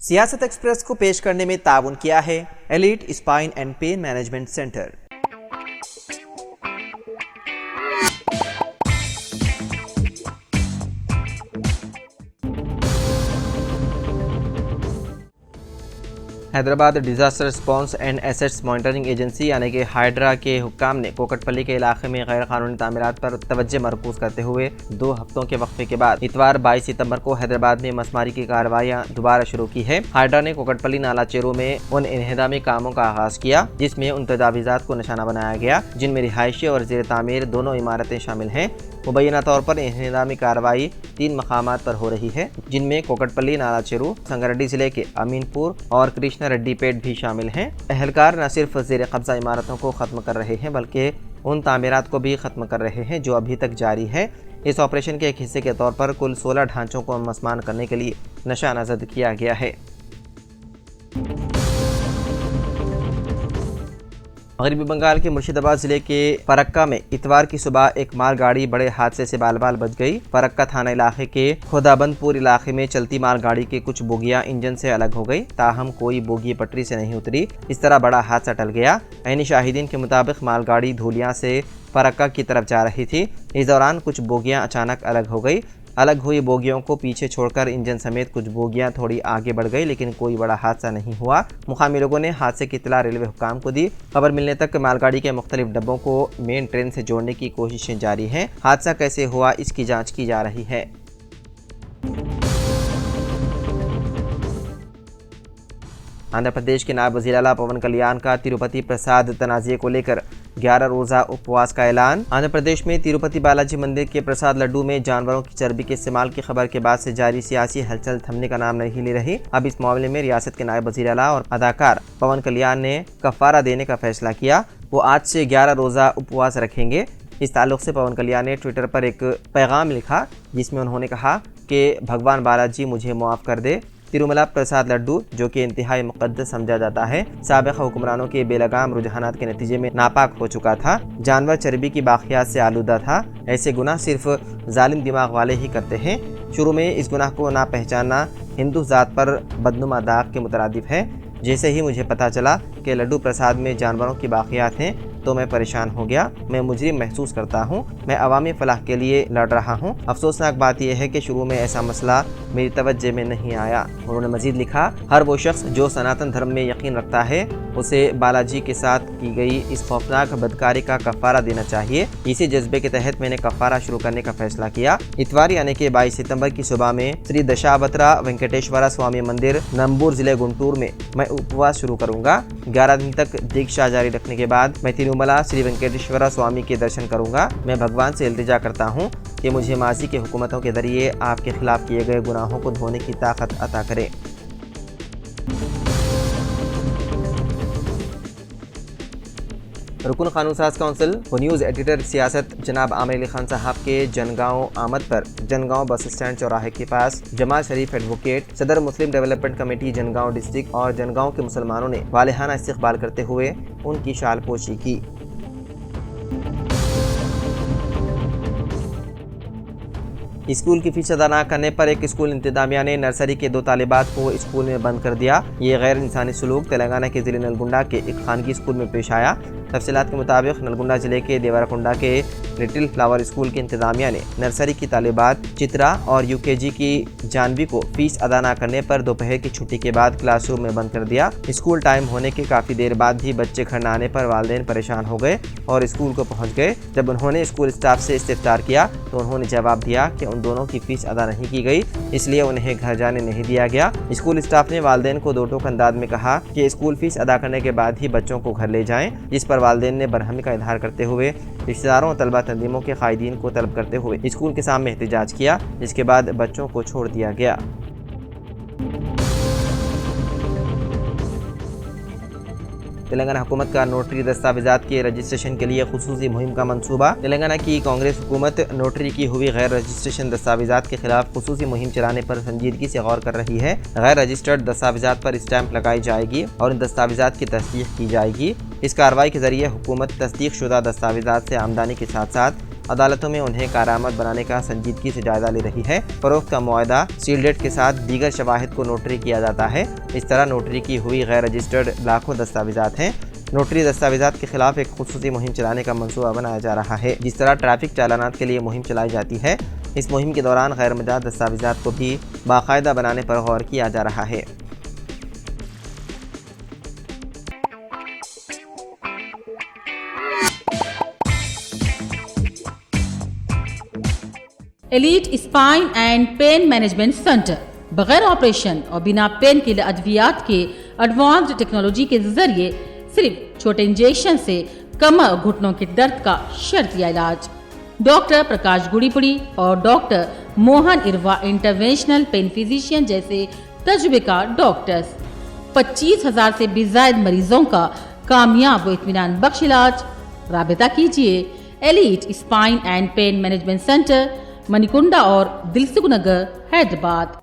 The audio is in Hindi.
सियासत एक्सप्रेस को पेश करने में ताउन किया है elite spine and pain management centre. Hyderabad disaster response and assets monitoring agency यानी कि हाइड्रा के हुक्काम ने कोकटपल्ली के इलाके में गैर कानूनी तामीरात पर तवज्जो मरकूज करते हुए 2 हफ्तों के वक्फे के बाद इतवार 22 सितंबर को हैदराबाद में मसमारी की कार्रवाइयां दोबारा शुरू की है। हाइड्रा ने कोकटपल्ली नाला चेरू में उन इन्हेदामी कामों का आगाज किया जिसमें उन तजावीज़ात को निशाना बनाया गया जिनमें रिहायशी और ज़ेर तामीर दोनों इमारतें शामिल हैं। मुबैना तौर पर इन्हेदामी कार्रवाई 3 मकामात पर हो रही है जिनमें कोकटपल्ली, नाला चेरू, संगारेड्डी जिले के अमीनपुर और कृष्णा रेड्डी पेट भी शामिल हैं। अहलकार न सिर्फ ज़ेर कब्जा इमारतों को ख़त्म कर रहे हैं बल्कि उन तामीरात को भी ख़त्म कर रहे हैं जो अभी तक जारी है। इस ऑपरेशन के एक हिस्से के तौर पर कुल 16 ढांचों को मसमान करने के लिए निशाना ज़द किया गया है। मगरबी बंगाल के मुर्शिदाबाद जिले के फरक्का में इतवार की सुबह एक मालगाड़ी बड़े हादसे से बाल बाल बच गई। फरक्का थाना इलाके के खुदाबंदपुर इलाके में चलती मालगाड़ी के कुछ बोगियां इंजन से अलग हो गई, ताहम कोई बोगी पटरी से नहीं उतरी। इस तरह बड़ा हादसा टल गया। ऐनी शाहिदीन के मुताबिक मालगाड़ी धूलियां से फरक्का की तरफ जा रही थी। इस दौरान कुछ बोगियां अचानक अलग हो गई। अलग हुई बोगियों को पीछे छोड़कर इंजन समेत कुछ बोगियां थोड़ी आगे बढ़ गई, लेकिन कोई बड़ा हादसा नहीं हुआ। मुकामी लोगों ने हादसे की इत्तला रेलवे हुक्काम को दी। खबर मिलने तक मालगाड़ी के मुख्तलिफ डब्बों को मेन ट्रेन से जोड़ने की कोशिशें जारी हैं। हादसा कैसे हुआ इसकी जांच की जा रही है। आंध्र प्रदेश के नायब वज़ीर आला पवन कल्याण का तिरुपति प्रसाद तनाज़े को लेकर 11 रोज़ा उपवास का ऐलान। आंध्र प्रदेश में तिरुपति बालाजी मंदिर के प्रसाद लड्डू में जानवरों की चर्बी के इस्तेमाल की खबर के बाद से जारी सियासी हलचल थमने का नाम नहीं ले रही। अब इस मामले में रियासत के नायब वज़ीर आला और अदाकार पवन कल्याण ने कफ़ारा देने का फैसला किया। वो आज से 11 रोज़ा उपवास रखेंगे। इस ताल्लुक़ से पवन कल्याण ने ट्विटर पर एक पैगाम लिखा जिसमें उन्होंने कहा कि भगवान बालाजी मुझे मुआफ़ कर दे। तिरुमला प्रसाद लड्डू जो कि इंतहाई मुक़द्दस समझा जाता है, साबिक़ा हुक्मरानों के बेलगाम रुझानात के नतीजे में नापाक हो चुका था। जानवर चर्बी की बाक़ियात से आलूदा था। ऐसे गुनाह सिर्फ जालिम दिमाग वाले ही करते हैं। शुरू में इस गुनाह को ना पहचानना हिंदू ज़ात पर बदनुमा दाग के मुतरादिफ है। जैसे ही मुझे पता चला कि लड्डू प्रसाद में जानवरों की बाक़ियात हैं तो मैं परेशान हो गया। मैं मुजरिम महसूस करता हूँ। मैं अवामी फलाह के लिए लड़ रहा हूँ। अफसोसनाक बात यह है कि शुरू में ऐसा मसला मेरी तवज्जो में नहीं आया। उन्होंने मजीद लिखा, हर वो शख्स जो सनातन धर्म में यकीन रखता है उसे बालाजी के साथ की गई इस खौफनाक बदकारी का कफ़ारा देना चाहिए। इसी जज्बे के तहत मैंने कफ़ारा शुरू करने का फैसला किया। इतवार यानी कि 22 सितंबर की सुबह में श्री दशावतारा वेंकटेश्वरा स्वामी मंदिर, नंबूर जिले गुंटूर में मैं उपवास शुरू करूँगा। 11 दिन तक दीक्षा जारी रखने के बाद मैं तिरुमला श्री वेंकटेश्वरा स्वामी के दर्शन करूँगा। मैं भगवान से इल्तिजा करता हूँ कि मुझे माजी की हुकूमतों के ज़रिए आपके खिलाफ किए गए गुनाहों को धोने की ताकत अता करें। रुकन कानून साज काउंसिल व न्यूज़ एडिटर सियासत जनाब आमिर अली खान साहब के जनगांव आमद पर जनगांव बस स्टैंड चौराहे के पास जमात शरीफ एडवोकेट, सदर मुस्लिम डेवलपमेंट कमेटी जनगांव डिस्ट्रिक्ट और जनगांव के मुसलमानों ने वालेहाना इस्तकबाल करते हुए उनकी शाल पोशी की। स्कूल की फीस अदा न करने पर एक स्कूल इंतजामिया ने नर्सरी के 2 तालिबात को स्कूल में बंद कर दिया। ये गैर इंसानी सलूक तेलंगाना के ज़िले नलगुंडा के एक खानगी स्कूल में पेश आया। तफसीलात के मुताबिक नलगुंडा जिले के देवराकुंडा के लिटिल फ्लावर स्कूल की इंतजामिया ने नर्सरी की तालिबात चित्रा और यूकेजी की जानवी को फीस अदा न करने पर दोपहर की छुट्टी के बाद क्लासरूम में बंद कर दिया। स्कूल टाइम होने के काफ़ी देर बाद भी बच्चे घर न आने पर वालिदैन परेशान हो गए और स्कूल को पहुँच गए। जब उन्होंने स्कूल स्टाफ से इस्तिफ्तार किया तो उन्होंने जवाब दिया कि उन दोनों की फीस अदा नहीं की गई, इसलिए उन्हें घर जाने नहीं दिया गया। स्कूल स्टाफ ने वालिदैन को दो टोक अंदाज में कहा कि स्कूल फीस अदा करने के बाद ही बच्चों को घर ले जाएं, जिस पर वालिदैन ने बरहमी का इजहार करते हुए रिश्तेदारों और तलबा तंजीमों के कायदीन को तलब करते हुए स्कूल के सामने एहतजाज किया, जिसके बाद बच्चों को छोड़ दिया गया। तेलंगाना हुकूमत का नोटरी दस्तावेजात के रजिस्ट्रेशन के लिए खुसूसी मुहिम का मंसूबा। तेलंगाना की कांग्रेस हुकूमत नोटरी की हुई गैर रजिस्ट्रेशन दस्तावेजात के खिलाफ खुसूसी मुहिम चलाने पर संजीदगी से गौर कर रही है। गैर रजिस्टर्ड दस्तावेजात पर स्टैंप लगाई जाएगी और इन दस्तावेजात की तस्दीक की जाएगी। इस कार्रवाई के जरिए हुकूमत तस्दीक शुदा दस्तावेजात से आमदनी के साथ साथ अदालतों में उन्हें कारामद बनाने का संजीदगी से जायजा ले रही है। फरोख्त का मुआहदा सील डेट के साथ दीगर शवाहिद को नोटरी किया जाता है। इस तरह नोटरी की हुई गैर रजिस्टर्ड लाखों दस्तावेजात हैं। नोटरी दस्तावेजात के खिलाफ एक खुसूसी मुहिम चलाने का मंसूबा बनाया जा रहा है। जिस तरह ट्रैफिक चालानात के लिए मुहिम चलाई जाती है, इस मुहिम के दौरान गैर मजाज दस्तावेजात को भी बाकायदा बनाने पर गौर किया जा रहा है। Elite spine and pain management centre बगैर ऑपरेशन और बिना पेन किलर अद्वियात के एडवांस्ड टेक्नोलॉजी के जरिए सिर्फ छोटे इंजेक्शन से कमर और घुटनों के दर्द का शर्तिया इलाज। डॉक्टर प्रकाश गुड़ीपुड़ी और doctor Mohan Irva interventional pain physician जैसे तजुर्बेकार डॉक्टर्स 25,000 से भी ज्यादा मरीजों का कामयाब व इत्मीनान बख्श इलाज। राबिता कीजिए elite spine and pain management centre, Manikunda और दिलसुख नगर, हैदराबाद।